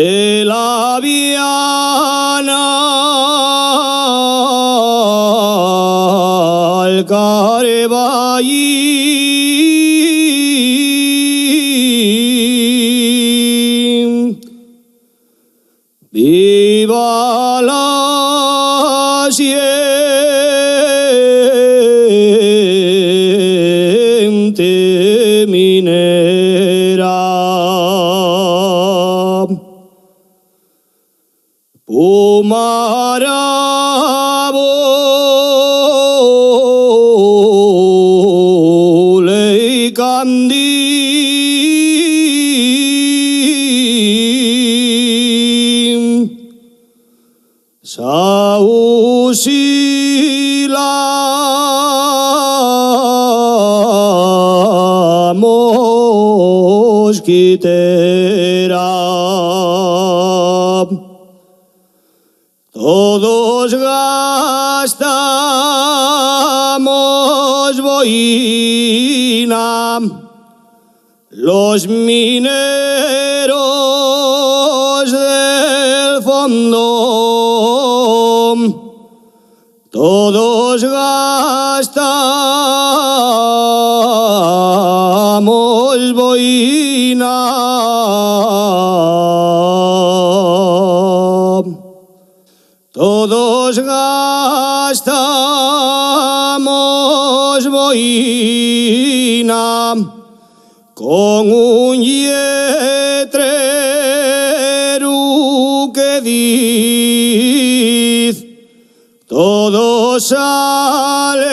de la Viana al Carballi. Viva la siente minera. Pumarabo le candi sausila mosquitera. Todos gastamos boina, los mineros del fondo. Todos gastamos boina. Todos gastamos boina con un yetrero que dice: todo sale